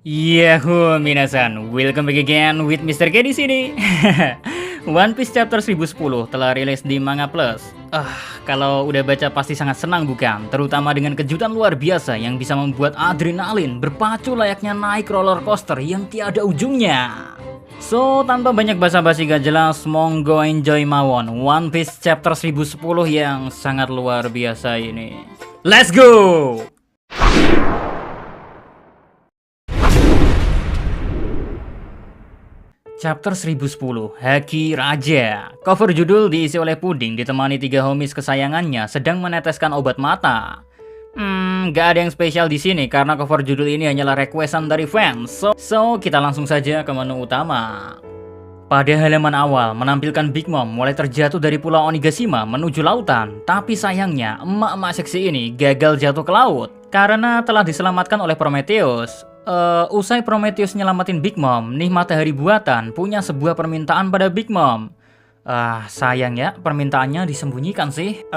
Yahoo minasan, welcome back again with Mr. K di sini. One Piece Chapter 1010 telah rilis di Manga Plus. Kalau udah baca pasti sangat senang bukan? Terutama dengan kejutan luar biasa yang bisa membuat adrenalin berpacu layaknya naik roller coaster yang tiada ujungnya. So, tanpa banyak basa-basi gak jelas, monggo enjoy mawon One Piece Chapter 1010 yang sangat luar biasa ini. Let's go! Chapter 1010, Haki Raja. Cover judul diisi oleh Puding ditemani 3 homies kesayangannya sedang meneteskan obat mata. Gak ada yang spesial di sini karena cover judul ini hanyalah requestan dari fans. So kita langsung saja ke menu utama. Pada halaman awal menampilkan Big Mom mulai terjatuh dari pulau Onigashima menuju lautan. Tapi sayangnya emak-emak seksi ini gagal jatuh ke laut karena telah diselamatkan oleh Prometheus. Usai Prometheus nyelamatin Big Mom, nih matahari buatan punya sebuah permintaan pada Big Mom. Sayang ya, permintaannya disembunyikan sih.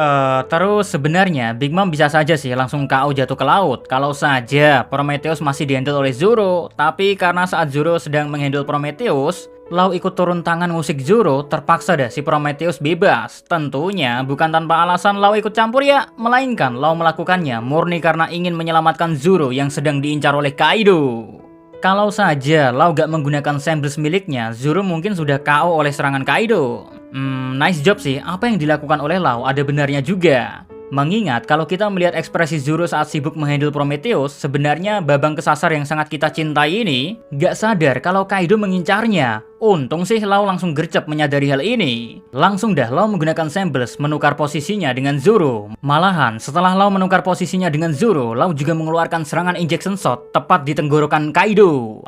Terus sebenarnya Big Mom bisa saja sih langsung KO jatuh ke laut kalau saja Prometheus masih dihandle oleh Zoro. Tapi karena saat Zoro sedang menghandle Prometheus, Lau ikut turun tangan musik Zoro, terpaksa dah si Prometheus bebas. Tentunya bukan tanpa alasan Lau ikut campur ya, melainkan Lau melakukannya murni karena ingin menyelamatkan Zoro yang sedang diincar oleh Kaido. Kalau saja Lau gak menggunakan Sembles miliknya, Zoro mungkin sudah KO oleh serangan Kaido. Nice job sih, apa yang dilakukan oleh Lau ada benarnya juga. Mengingat kalau kita melihat ekspresi Zoro saat sibuk menghandle Prometheus, sebenarnya babang kesasar yang sangat kita cintai ini gak sadar kalau Kaido mengincarnya. Untung sih Lau langsung gercep menyadari hal ini. Langsung dah Lau menggunakan Sembles menukar posisinya dengan Zoro. Malahan setelah Lau menukar posisinya dengan Zoro, Lau juga mengeluarkan serangan injection shot tepat di tenggorokan Kaido.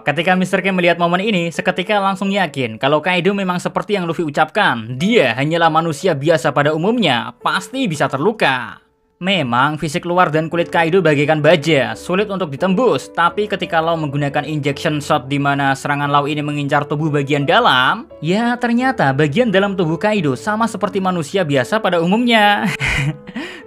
Ketika Mr. K melihat momen ini, seketika langsung yakin kalau Kaido memang seperti yang Luffy ucapkan. Dia hanyalah manusia biasa pada umumnya, pasti bisa terluka. Memang fisik luar dan kulit Kaido bagaikan baja, sulit untuk ditembus. Tapi ketika Lau menggunakan injection shot di mana serangan Lau ini mengincar tubuh bagian dalam, ya ternyata bagian dalam tubuh Kaido sama seperti manusia biasa pada umumnya.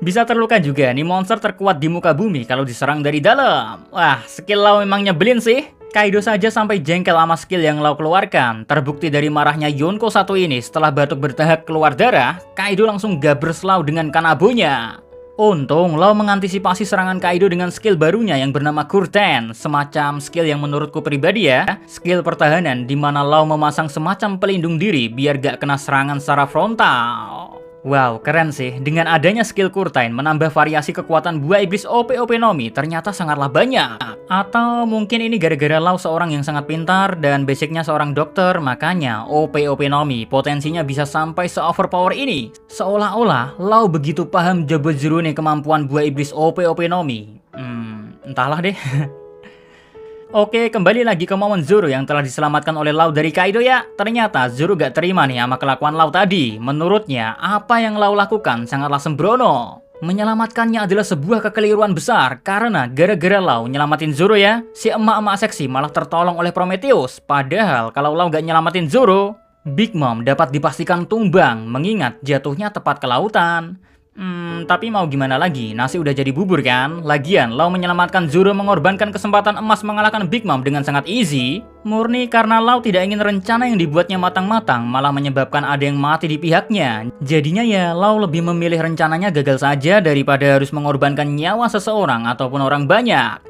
Bisa terluka juga nih monster terkuat di muka bumi kalau diserang dari dalam. Wah, skill Lau memang nyebelin sih. Kaido saja sampai jengkel sama skill yang Lau keluarkan. Terbukti dari marahnya Yonko satu ini setelah batuk bertahap keluar darah, Kaido langsung gabers Lau dengan kanabonya. Untung Lau mengantisipasi serangan Kaido dengan skill barunya yang bernama Kurten, semacam skill yang menurutku pribadi ya, skill pertahanan di mana Lau memasang semacam pelindung diri biar gak kena serangan secara frontal. Wow, keren sih. Dengan adanya skill Kurten menambah variasi kekuatan buah iblis OP-OP Nomi ternyata sangatlah banyak. Atau mungkin ini gara-gara Lau seorang yang sangat pintar dan basicnya seorang dokter, makanya OP-OP Nomi potensinya bisa sampai se-overpower ini. Seolah-olah Lau begitu paham jabajurune kemampuan buah iblis OP-OP Nomi. Entahlah deh. Oke, kembali lagi ke momen Zoro yang telah diselamatkan oleh Lau dari Kaido ya. Ternyata Zoro gak terima nih sama kelakuan Lau tadi. Menurutnya, apa yang Lau lakukan sangatlah sembrono. Menyelamatkannya adalah sebuah kekeliruan besar karena gara-gara Lau nyelamatin Zoro ya, si emak-emak seksi malah tertolong oleh Prometheus. Padahal kalau Lau gak nyelamatin Zoro, Big Mom dapat dipastikan tumbang mengingat jatuhnya tepat ke lautan. Tapi mau gimana lagi, nasi udah jadi bubur kan? Lagian, Lau menyelamatkan Zoro mengorbankan kesempatan emas mengalahkan Big Mom dengan sangat easy. Murni karena Lau tidak ingin rencana yang dibuatnya matang-matang malah menyebabkan ada yang mati di pihaknya. Jadinya ya, Lau lebih memilih rencananya gagal saja daripada harus mengorbankan nyawa seseorang ataupun orang banyak.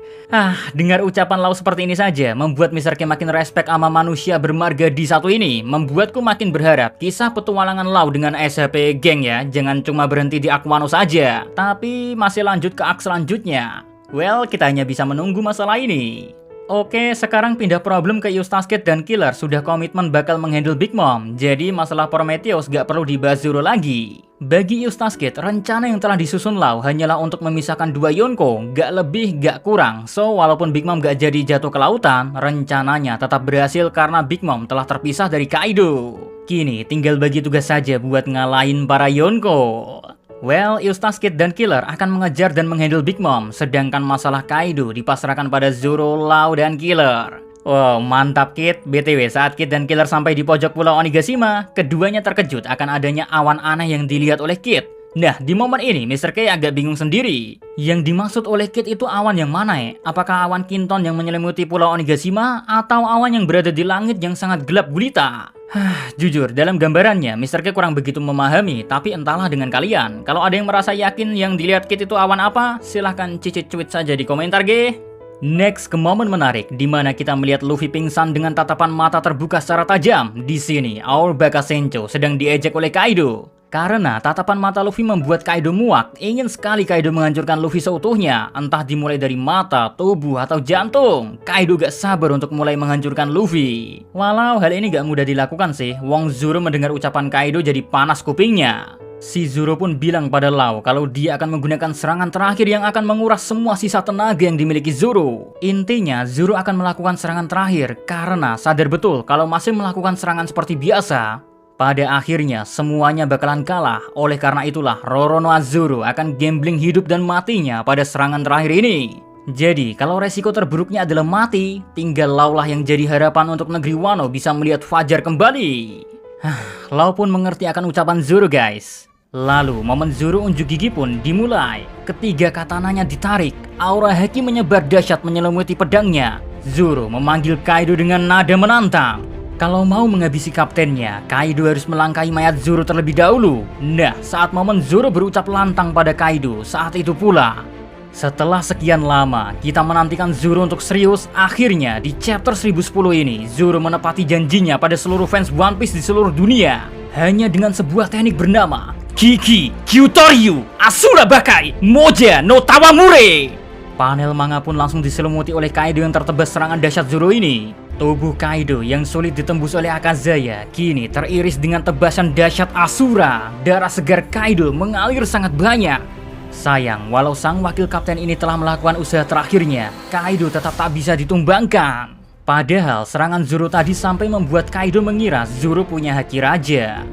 Dengar ucapan Lau seperti ini saja membuat Mr. K makin respect sama manusia bermarga di satu ini. Membuatku makin berharap kisah petualangan Lau dengan SHP Geng ya jangan cuma berhenti di Aquano saja, tapi masih lanjut ke arc selanjutnya. Well, kita hanya bisa menunggu masalah ini. Oke, sekarang pindah problem ke Eustace Kid dan Killer sudah komitmen bakal menghandle Big Mom. Jadi masalah Prometheus gak perlu dibahas Zoro lagi. Bagi Eustace Kid, rencana yang telah disusun Lau hanyalah untuk memisahkan dua Yonko, gak lebih gak kurang. So, walaupun Big Mom gak jadi jatuh ke lautan, rencananya tetap berhasil karena Big Mom telah terpisah dari Kaido. Kini tinggal bagi tugas saja buat ngalahin para Yonko. Well, Eustace Kid dan Killer akan mengejar dan menghandle Big Mom, sedangkan masalah Kaido dipasrahkan pada Zoro, Lau, dan Killer. Wow, mantap Kid. BTW, saat Kid dan Killer sampai di pojok pulau Onigashima, keduanya terkejut akan adanya awan aneh yang dilihat oleh Kid. Nah, di momen ini Mr. K agak bingung sendiri. Yang dimaksud oleh Kid itu awan yang mana ya? Apakah awan Kinton yang menyelimuti Pulau Onigashima atau awan yang berada di langit yang sangat gelap gulita? Jujur, dalam gambarannya Mr. K kurang begitu memahami, tapi entahlah dengan kalian. Kalau ada yang merasa yakin yang dilihat Kid itu awan apa, silahkan cicit cuit saja di komentar, ge. Next ke momen menarik di mana kita melihat Luffy pingsan dengan tatapan mata terbuka secara tajam. Di sini, Our Bakasencho sedang diejek oleh Kaido. Karena tatapan mata Luffy membuat Kaido muak, ingin sekali Kaido menghancurkan Luffy seutuhnya, entah dimulai dari mata, tubuh, atau jantung. Kaido gak sabar untuk mulai menghancurkan Luffy. Walau hal ini gak mudah dilakukan sih, Wong Zoro mendengar ucapan Kaido jadi panas kupingnya. Si Zoro pun bilang pada Law kalau dia akan menggunakan serangan terakhir yang akan menguras semua sisa tenaga yang dimiliki Zoro. Intinya, Zoro akan melakukan serangan terakhir karena sadar betul kalau masih melakukan serangan seperti biasa, pada akhirnya semuanya bakalan kalah. Oleh karena itulah Roronoa Zoro akan gambling hidup dan matinya pada serangan terakhir ini. Jadi kalau resiko terburuknya adalah mati, tinggal Law lah yang jadi harapan untuk negeri Wano bisa melihat fajar kembali. Law pun mengerti akan ucapan Zoro, guys. Lalu momen Zoro unjuk gigi pun dimulai. Ketiga katananya ditarik, aura haki menyebar dahsyat menyelimuti pedangnya. Zoro memanggil Kaido dengan nada menantang. Kalau mau menghabisi kaptennya, Kaido harus melangkahi mayat Zoro terlebih dahulu. Nah, saat momen Zoro berucap lantang pada Kaido, saat itu pula, setelah sekian lama kita menantikan Zoro untuk serius, akhirnya di chapter 1010 ini Zoro menepati janjinya pada seluruh fans One Piece di seluruh dunia. Hanya dengan sebuah teknik bernama Kiki Kyutoryu Asura Bakai Moja no Tawamure. Panel manga pun langsung diselimuti oleh Kaido yang tertebas serangan dahsyat Zoro ini. Tubuh Kaido yang sulit ditembus oleh Akazaya kini teriris dengan tebasan dahsyat Asura. Darah segar Kaido mengalir sangat banyak. Sayang, walau sang wakil kapten ini telah melakukan usaha terakhirnya, Kaido tetap tak bisa ditumbangkan. Padahal serangan Zoro tadi sampai membuat Kaido mengira Zoro punya haki raja.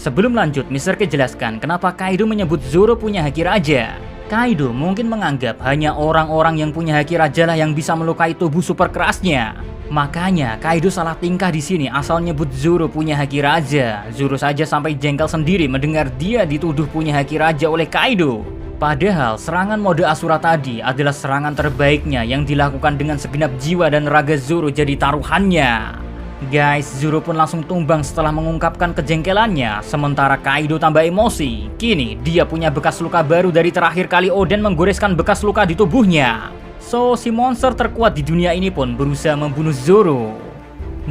Sebelum lanjut, Mr. K jelaskan kenapa Kaido menyebut Zoro punya haki raja. Kaido mungkin menganggap hanya orang-orang yang punya haki raja lah yang bisa melukai tubuh super kerasnya. Makanya Kaido salah tingkah di sini asal nyebut Zoro punya haki raja. Zoro saja sampai jengkel sendiri mendengar dia dituduh punya haki raja oleh Kaido. Padahal serangan mode Asura tadi adalah serangan terbaiknya yang dilakukan dengan segenap jiwa dan raga Zoro jadi taruhannya. Guys, Zoro pun langsung tumbang setelah mengungkapkan kejengkelannya. Sementara Kaido tambah emosi. Kini dia punya bekas luka baru dari terakhir kali Oden menggoreskan bekas luka di tubuhnya. So, si monster terkuat di dunia ini pun berusaha membunuh Zoro.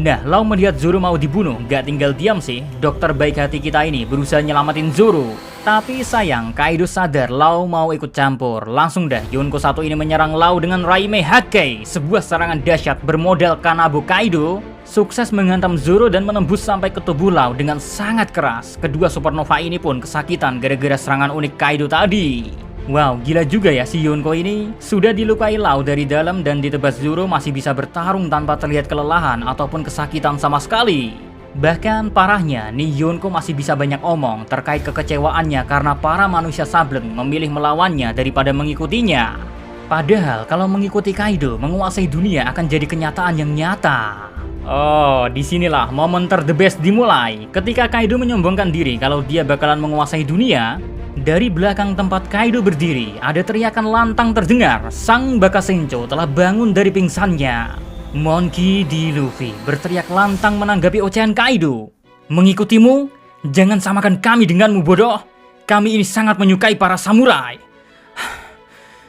Nah, Law melihat Zoro mau dibunuh, gak tinggal diam sih. Dokter baik hati kita ini berusaha nyelamatin Zoro. Tapi sayang, Kaido sadar Law mau ikut campur. Langsung dah, Yonko satu ini menyerang Law dengan Raime Hakkei, sebuah serangan dahsyat bermodal Kanabo Kaido. Sukses menghantam Zoro dan menembus sampai ke tubuh Law dengan sangat keras. Kedua supernova ini pun kesakitan gara-gara serangan unik Kaido tadi. Wow, gila juga ya si Yonko ini. Sudah dilukai Law dari dalam dan ditebas Zoro masih bisa bertarung tanpa terlihat kelelahan ataupun kesakitan sama sekali. Bahkan parahnya, nih Yonko masih bisa banyak omong terkait kekecewaannya karena para manusia Sableng memilih melawannya daripada mengikutinya. Padahal kalau mengikuti Kaido, menguasai dunia akan jadi kenyataan yang nyata. Oh, disinilah momen ter-the best dimulai. Ketika Kaido menyombongkan diri kalau dia bakalan menguasai dunia, dari belakang tempat Kaido berdiri, ada teriakan lantang terdengar. Sang Bakasencho telah bangun dari pingsannya. Monkey D. Luffy berteriak lantang menanggapi ocehan Kaido. Mengikutimu? Jangan samakan kami denganmu, bodoh. Kami ini sangat menyukai para samurai.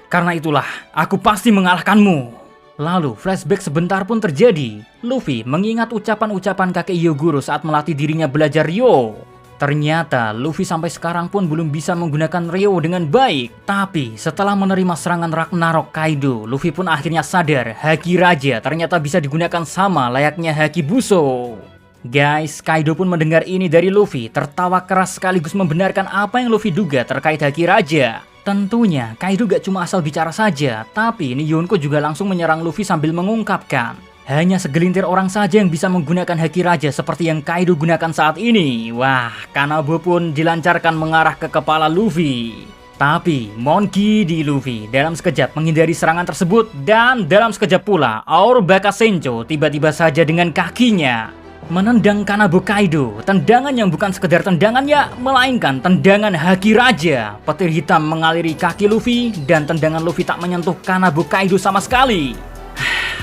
Karena itulah, aku pasti mengalahkanmu. Lalu flashback sebentar pun terjadi. Luffy mengingat ucapan-ucapan kakek Hyogoro saat melatih dirinya belajar Ryo. Ternyata Luffy sampai sekarang pun belum bisa menggunakan Ryo dengan baik. Tapi setelah menerima serangan Ragnarok Kaido, Luffy pun akhirnya sadar Haki Raja ternyata bisa digunakan sama layaknya Haki Buso. Guys, Kaido pun mendengar ini dari Luffy, tertawa keras sekaligus membenarkan apa yang Luffy duga terkait Haki Raja. Tentunya Kaido gak cuma asal bicara saja, tapi ini Yonko juga langsung menyerang Luffy sambil mengungkapkan, hanya segelintir orang saja yang bisa menggunakan Haki Raja seperti yang Kaido gunakan saat ini. Wah, Kanabo pun dilancarkan mengarah ke kepala Luffy. Tapi Monkey D. Luffy dalam sekejap menghindari serangan tersebut, dan dalam sekejap pula Our Bakasencho tiba-tiba saja dengan kakinya menendang Kanabo Kaido. Tendangan yang bukan sekedar tendangan ya, melainkan tendangan Haki Raja. Petir hitam mengaliri kaki Luffy dan tendangan Luffy tak menyentuh Kanabo Kaido sama sekali.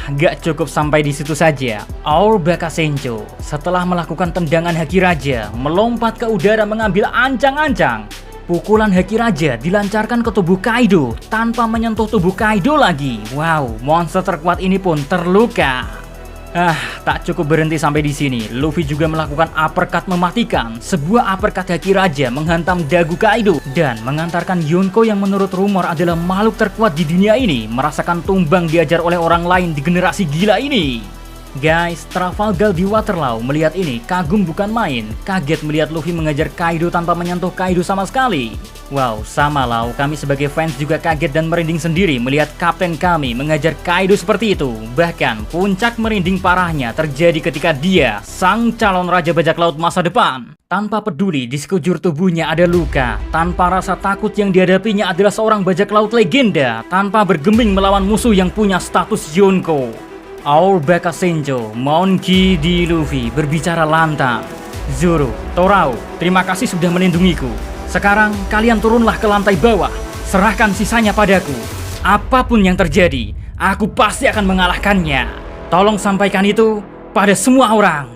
Gak cukup sampai di situ saja. Our Bakasenjo setelah melakukan tendangan Haki Raja melompat ke udara mengambil ancang-ancang. Pukulan Haki Raja dilancarkan ke tubuh Kaido tanpa menyentuh tubuh Kaido lagi. Wow, monster terkuat ini pun terluka. Tak cukup berhenti sampai di sini. Luffy juga melakukan uppercut mematikan. Sebuah uppercut Haki Raja menghantam dagu Kaido dan mengantarkan Yonko yang menurut rumor adalah makhluk terkuat di dunia ini merasakan tumbang diajar oleh orang lain di generasi gila ini. Guys, Trafalgar di Waterloo melihat ini kagum bukan main. Kaget melihat Luffy mengajar Kaido tanpa menyentuh Kaido sama sekali. Wow, sama Lau, kami sebagai fans juga kaget dan merinding sendiri melihat kapten kami mengajar Kaido seperti itu. Bahkan puncak merinding parahnya terjadi ketika dia, sang calon raja bajak laut masa depan, tanpa peduli di sekujur tubuhnya ada luka, tanpa rasa takut yang dihadapinya adalah seorang bajak laut legenda, tanpa bergeming melawan musuh yang punya status Yonko. Our Bakasenjo, Monkey D. Luffy berbicara lantang. Zoro, Torao, terima kasih sudah melindungiku. Sekarang kalian turunlah ke lantai bawah. Serahkan sisanya padaku. Apapun yang terjadi, aku pasti akan mengalahkannya. Tolong sampaikan itu pada semua orang.